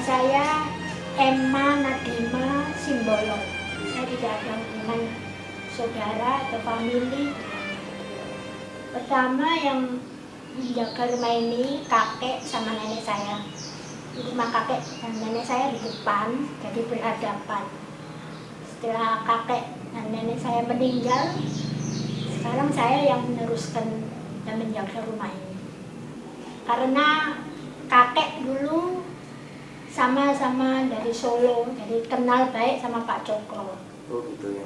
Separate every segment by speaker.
Speaker 1: saya Emma Nadima Simbolon. Saya tidak ada hubungan saudara atau famili. Pertama yang menjaga rumah ini kakek sama nenek saya. Rumah kakek dan nenek saya di depan, jadi berhadapan. Setelah kakek dan nenek saya meninggal, sekarang saya yang meneruskan dan menjaga rumah ini. Karena kakek dulu sama-sama dari Solo, jadi kenal baik sama Pak Cokro.
Speaker 2: Oh gitu ya.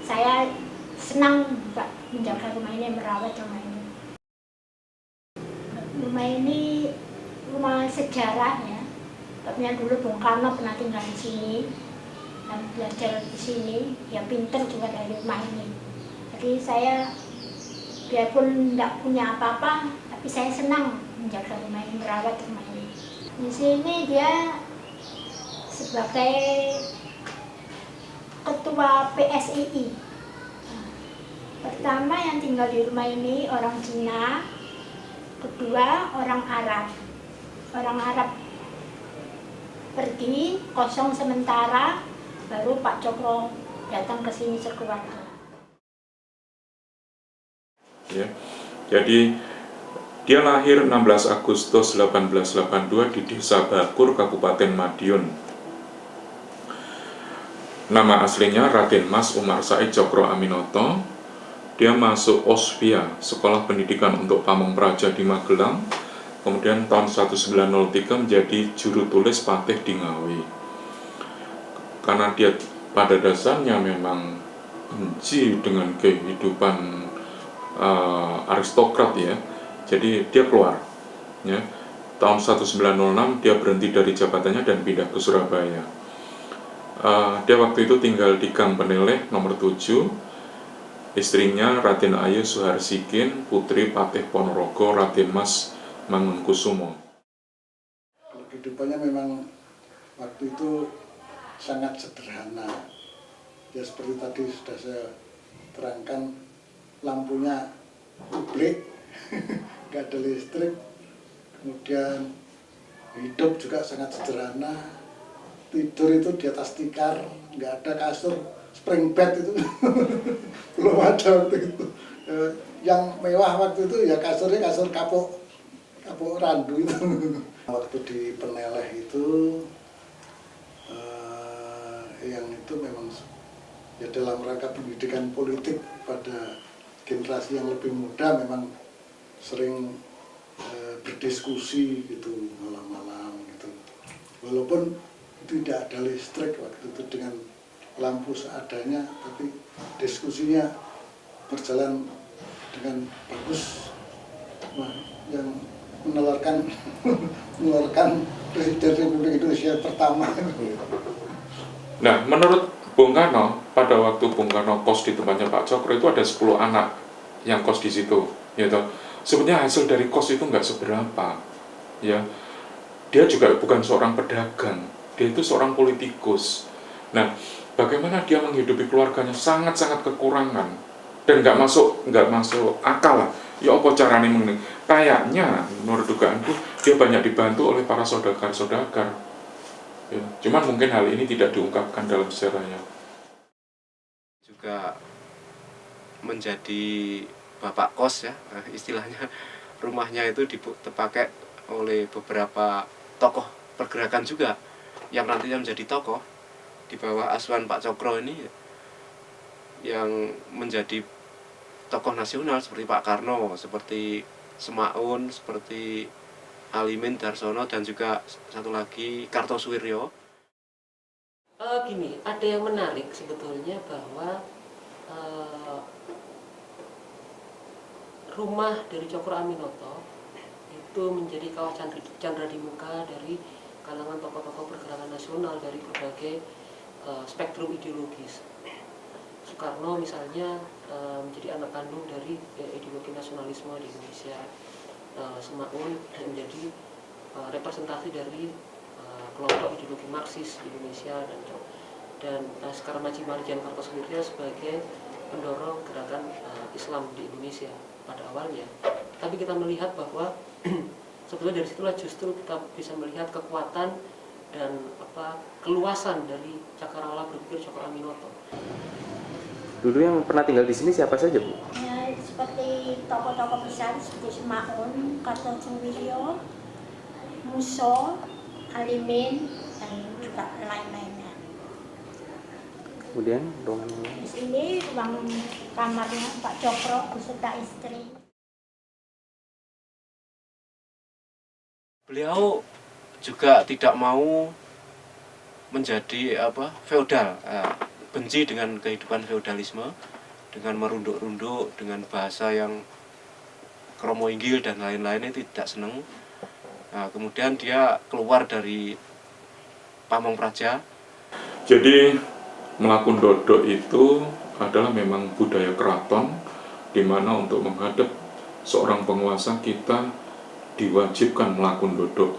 Speaker 1: Saya senang juga menjaga rumah ini, merawat rumah ini. Rumah ini rumah sejarah ya. Sebabnya dulu Bung Karno pernah tinggal di sini dan belajar di sini. Dia pinter juga dari rumah ini. Jadi saya biarpun tidak punya apa-apa, tapi saya senang menjaga rumah ini, merawat rumah ini. Di sini dia sebagai ketua PSII. Pertama yang tinggal di rumah ini orang Cina, kedua orang Arab. Orang Arab pergi kosong sementara, baru Pak Cokro datang ke sini sekeluarga.
Speaker 3: Ya, jadi dia lahir 16 Agustus 1882 di Desa Bakur, Kabupaten Madiun. Nama aslinya Raden Mas Umar Said Cokro Aminoto. Dia masuk Ospia, Sekolah Pendidikan untuk Pamong Praja di Magelang. Kemudian tahun 1903 menjadi juru tulis Patih di Ngawi. Karena dia pada dasarnya memang benci dengan kehidupan aristokrat ya. Jadi dia keluar ya. Tahun 1906 dia berhenti dari jabatannya dan pindah ke Surabaya. Dia waktu itu tinggal di Gang Peneleh nomor 7. Istrinya Raden Ayu Suharsikin, putri Patih Ponorogo Raden Mas Mangunkusumo.
Speaker 4: Kehidupannya memang waktu itu sangat sederhana. Ya seperti tadi sudah saya terangkan, lampunya publik, nggak ada listrik, kemudian hidup juga sangat sederhana. Tidur itu di atas tikar, nggak ada kasur, spring bed itu belum ada waktu itu. Yang mewah waktu itu ya kasurnya kasur kapuk randu itu. Waktu di Peneleh itu yang itu memang ya dalam rangka pendidikan politik pada generasi yang lebih muda, memang sering berdiskusi gitu malam-malam gitu. Walaupun tidak ada listrik waktu itu dengan lampu seadanya, tapi diskusinya berjalan dengan bagus. Nah, yang menularkan Presiden Republik Indonesia pertama.
Speaker 3: Nah, menurut Bung Karno, pada waktu Bung Karno kos di tempatnya Pak Cokro itu ada 10 anak yang kos di situ, gitu. Sebenarnya hasil dari kos itu nggak seberapa, ya. Dia juga bukan seorang pedagang, dia itu seorang politikus. Nah, bagaimana dia menghidupi keluarganya sangat-sangat kekurangan dan nggak masuk akal lah. Ya apa caranya kayaknya menurut dugaanku dia banyak dibantu oleh para saudagar-saudagar. Ya, cuman mungkin hal ini tidak diungkapkan dalam sejarahnya.
Speaker 2: Juga menjadi bapak kos ya, istilahnya rumahnya itu dipakai oleh beberapa tokoh pergerakan juga yang nantinya menjadi tokoh di bawah asuhan Pak Cokro ini, yang menjadi tokoh nasional seperti Pak Karno, seperti Semaun, seperti Alimin Darsono, dan juga satu lagi Kartosuwiryo.
Speaker 5: Gini, ada yang menarik sebetulnya bahwa rumah dari Cokro Aminoto itu menjadi kawah candra di muka dari kalangan tokoh-tokoh pergerakan nasional dari berbagai spektrum ideologis. Soekarno misalnya menjadi anak kandung dari ideologi nasionalisme di Indonesia. Semaun menjadi representasi dari kelompok ideologi Marxis di Indonesia, dan Sekar Maji Marjan Kartosuwiryo sebagai pendorong gerakan Islam di Indonesia pada awalnya. Tapi kita melihat bahwa sebetulnya dari situlah justru kita bisa melihat kekuatan dan keluasan dari cakrawala berpikir Cokro Aminoto.
Speaker 6: Dulu yang pernah tinggal di sini siapa saja, Bu?
Speaker 1: Ya, seperti tokoh-tokoh besar seperti Semaun, Kartosuwiryo, Muso, Alimin, dan juga lain-lainnya.
Speaker 6: Kemudian ruangan
Speaker 1: Di sini ruang kamarnya Pak Cokro beserta istri.
Speaker 2: Beliau juga tidak mau menjadi feodal, benci dengan kehidupan feodalisme, dengan merunduk-runduk, dengan bahasa yang kromo inggil dan lain-lainnya tidak senang. Nah, kemudian dia keluar dari Pamong Praja.
Speaker 3: Jadi melakun dodok itu adalah memang budaya keraton, di mana untuk menghadap seorang penguasa kita diwajibkan melakun dodok.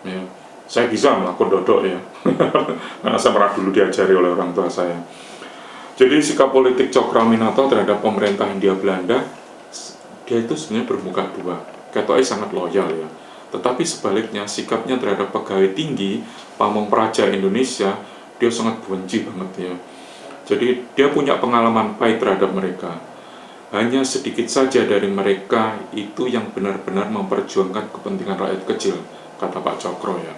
Speaker 3: Ya, saya bisa melakun dodok ya, karena saya pernah dulu diajari oleh orang tua saya. Jadi sikap politik Cokro Aminoto terhadap pemerintah Hindia Belanda, dia itu sebenarnya bermuka dua. Ketoknya sangat loyal ya. Tetapi sebaliknya sikapnya terhadap pegawai tinggi Pamong Praja Indonesia, dia sangat benci banget ya. Jadi dia punya pengalaman pahit terhadap mereka. Hanya sedikit saja dari mereka itu yang benar-benar memperjuangkan kepentingan rakyat kecil, kata Pak Cokro ya.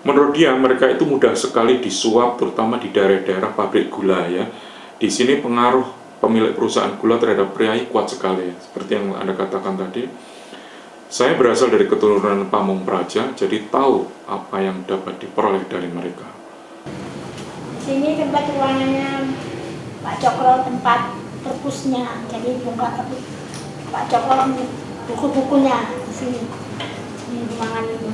Speaker 3: Menurut dia mereka itu mudah sekali disuap, terutama di daerah-daerah pabrik gula ya. Di sini pengaruh pemilik perusahaan gula terhadap priai kuat sekali, seperti yang Anda katakan tadi. Saya berasal dari keturunan Pamong Praja, jadi tahu apa yang dapat diperoleh dari mereka.
Speaker 1: Di sini tempat ruangannya Pak Cokro, tempat perpusnya. Jadi buka Pak Cokro buku-bukunya di sini, di ruangan ini.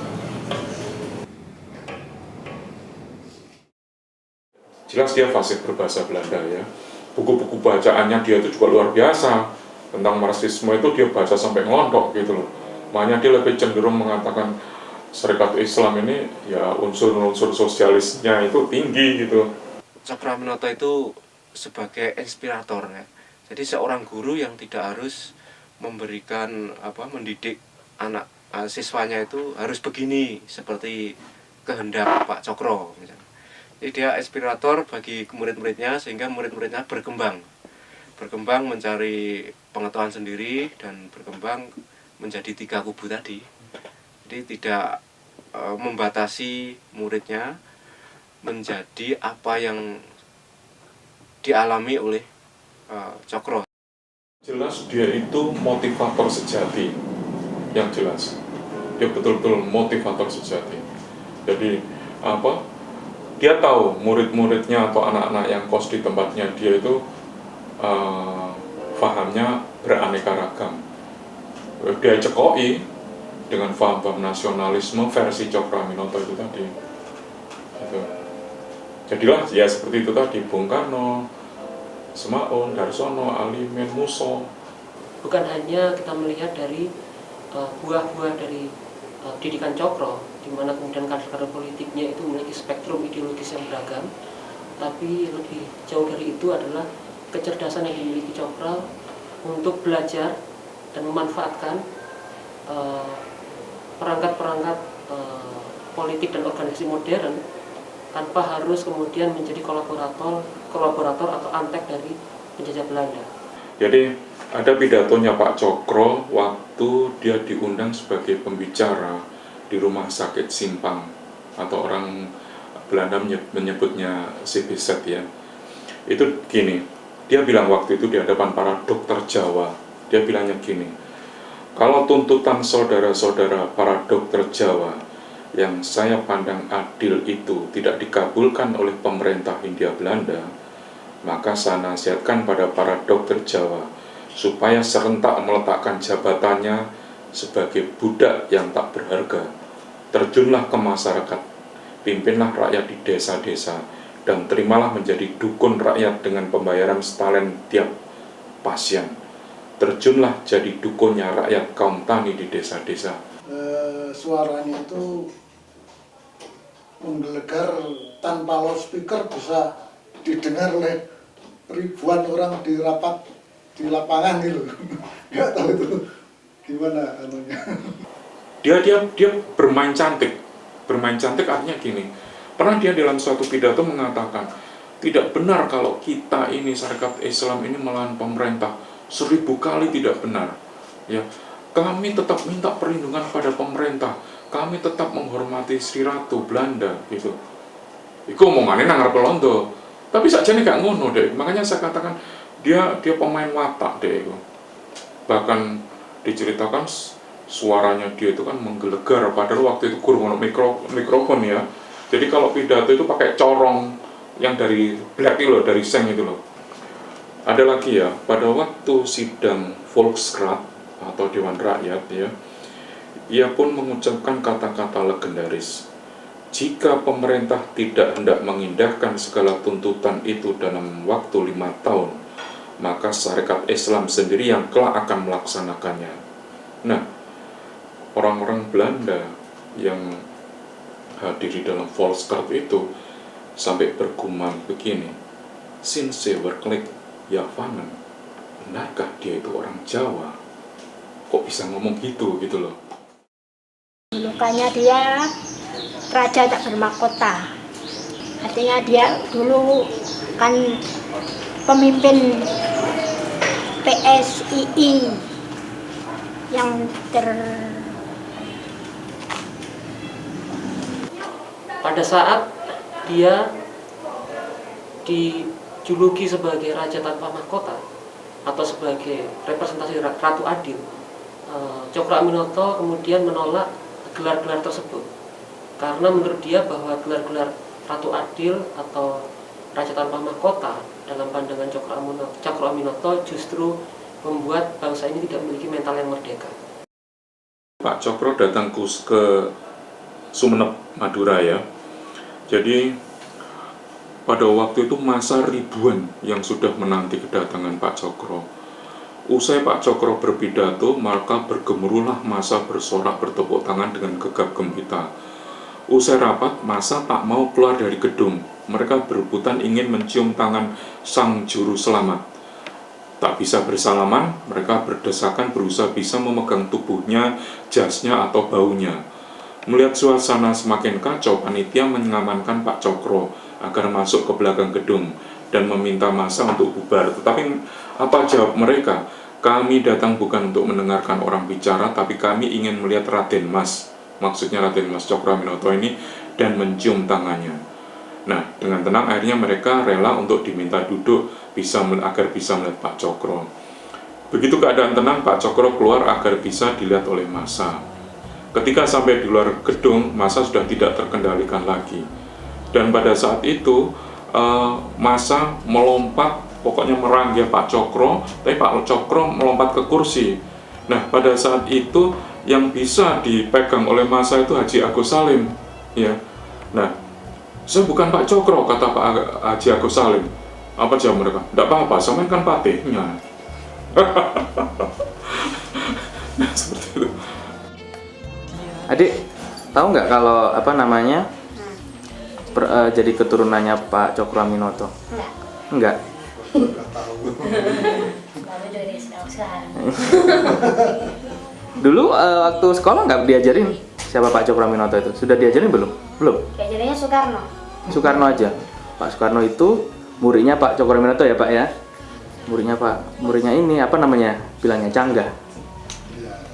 Speaker 3: Jelas dia fasih berbahasa Belanda ya. Buku-buku bacaannya dia itu juga luar biasa. Tentang Marxisme itu dia baca sampai ngelontok gitu loh. Makanya dia lebih cenderung mengatakan Serikat Islam ini ya unsur-unsur sosialisnya itu tinggi gitu.
Speaker 2: Cokro Aminoto itu sebagai inspirator ya. Jadi seorang guru yang tidak harus memberikan mendidik anak siswanya itu harus begini seperti kehendak Pak Cokro misalnya. Jadi dia inspirator bagi murid-muridnya sehingga murid-muridnya berkembang mencari pengetahuan sendiri dan berkembang menjadi 3 kubu tadi. Jadi tidak membatasi muridnya menjadi apa yang dialami oleh Cokro.
Speaker 3: Jelas dia itu motivator sejati, yang jelas dia betul-betul motivator sejati. Jadi dia tahu murid-muridnya atau anak-anak yang kos di tempatnya dia itu fahamnya beraneka ragam. Dia cekoi dengan paham-paham nasionalisme versi Cokro Aminoto itu tadi. Gitu. Jadilah ya seperti itu tadi, Bung Karno, Semaun, Darsono, Alimin, Muso.
Speaker 5: Bukan hanya kita melihat dari buah-buah dari didikan Cokro, di mana kemudian kader-kader politiknya itu memiliki spektrum ideologis yang beragam, tapi lebih jauh dari itu adalah kecerdasan yang dimiliki Cokro untuk belajar dan memanfaatkan perangkat-perangkat politik dan organisasi modern tanpa harus kemudian menjadi kolaborator atau antek dari penjajah Belanda.
Speaker 3: Jadi ada pidatonya Pak Cokro waktu dia diundang sebagai pembicara di rumah sakit Simpang, atau orang Belanda menyebutnya CBZ ya. Itu gini, dia bilang waktu itu di hadapan para dokter Jawa, dia bilangnya gini, kalau tuntutan saudara-saudara para dokter Jawa yang saya pandang adil itu tidak dikabulkan oleh pemerintah Hindia Belanda, maka saya nasihatkan pada para dokter Jawa supaya serentak meletakkan jabatannya sebagai budak yang tak berharga. Terjunlah ke masyarakat, pimpinlah rakyat di desa-desa, dan terimalah menjadi dukun rakyat dengan pembayaran setalen tiap pasien. Terjunlah jadi dukunnya rakyat kaum tani di desa-desa.
Speaker 4: Suaranya itu menggelegar tanpa loudspeaker, bisa didengar oleh ribuan orang di rapat di lapangan gitu. Nggak tahu itu gimana anunya.
Speaker 3: Dia bermain cantik Bermain cantik artinya gini, pernah dia dalam suatu pidato mengatakan, tidak benar kalau kita ini Sarekat Islam ini melawan pemerintah, 1000 kali tidak benar. Ya, kami tetap minta perlindungan pada pemerintah, kami tetap menghormati Sri Ratu Belanda gitu. Iku omongannya nang ngarep londo. Tapi sakjane gak ngono deh. Makanya saya katakan dia pemain watak deh itu. Bahkan diceritakan suaranya dia itu kan menggelegar, padahal waktu itu kurang mikrofon ya. Jadi kalau pidato itu pakai corong yang dari black itu loh, dari seng itu loh. Ada lagi ya, pada waktu sidang Volksrat atau Dewan Rakyat ya, ia pun mengucapkan kata-kata legendaris. Jika pemerintah tidak hendak mengindahkan segala tuntutan itu dalam waktu 5 tahun, maka Sarekat Islam sendiri yang kelak akan melaksanakannya. Nah, orang-orang Belanda yang hadir di dalam Volkskrant itu sampai bergumam begini, Sinse werklik Javanen, benarkah dia itu orang Jawa? Kok bisa ngomong gitu loh.
Speaker 1: Lukanya dia raja tak bermahkota. Artinya dia dulu kan pemimpin PSII yang
Speaker 5: Pada saat dia dijuluki sebagai raja tanpa mahkota atau sebagai representasi Ratu Adil, Cokro Aminoto kemudian menolak gelar-gelar tersebut karena menurut dia bahwa gelar-gelar Ratu Adil atau raja tanpa mahkota dalam pandangan Cokro Aminoto justru membuat bangsa ini tidak memiliki mental yang merdeka.
Speaker 3: Pak Cokro datang ke Sumeneb, Madura ya. Jadi pada waktu itu masa ribuan yang sudah menanti kedatangan Pak Cokro. Usai Pak Cokro berpidato, maka bergemuruhlah massa bersorak bertepuk tangan dengan gegap gempita. Usai rapat, massa tak mau keluar dari gedung. Mereka berebutan ingin mencium tangan sang juru selamat. Tak bisa bersalaman, mereka berdesakan berusaha bisa memegang tubuhnya, jasnya atau baunya. Melihat suasana semakin kacau, panitia mengamankan Pak Cokro agar masuk ke belakang gedung dan meminta massa untuk bubar. Tetapi apa jawab mereka? Kami datang bukan untuk mendengarkan orang bicara, tapi kami ingin melihat Raden Mas. Maksudnya Raden Mas Cokro Aminoto ini, dan mencium tangannya. Nah, dengan tenang akhirnya mereka rela untuk diminta duduk agar bisa melihat Pak Cokro. Begitu keadaan tenang, Pak Cokro keluar agar bisa dilihat oleh massa. Ketika sampai di luar gedung, massa sudah tidak terkendalikan lagi. Dan pada saat itu, massa melompat, pokoknya meranggih Pak Cokro, tapi Pak Cokro melompat ke kursi. Nah, pada saat itu, yang bisa dipegang oleh massa itu Haji Agus Salim. Ya. Nah, saya bukan Pak Cokro, kata Pak Haji Agus Salim. Apa jawab mereka? Tidak apa-apa, sampean kan patihnya. Nah, seperti itu.
Speaker 6: Adik, tahu nggak kalau jadi keturunannya Pak Cokro Aminoto? Enggak. Dulu waktu sekolah nggak diajarin siapa Pak Cokro Aminoto itu? Sudah diajarin belum? Belum.
Speaker 1: diajarinnya Soekarno.
Speaker 6: Soekarno aja. Pak Soekarno itu muridnya Pak Cokro Aminoto ya Pak ya? Muridnya ini apa namanya? Bilangnya Canggah.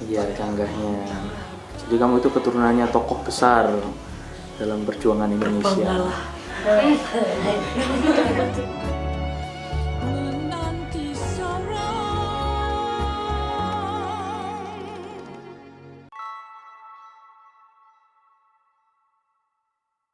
Speaker 6: Iya, Canggahnya. Jadi kamu itu keturunannya tokoh besar dalam perjuangan Indonesia.
Speaker 5: Banggalah.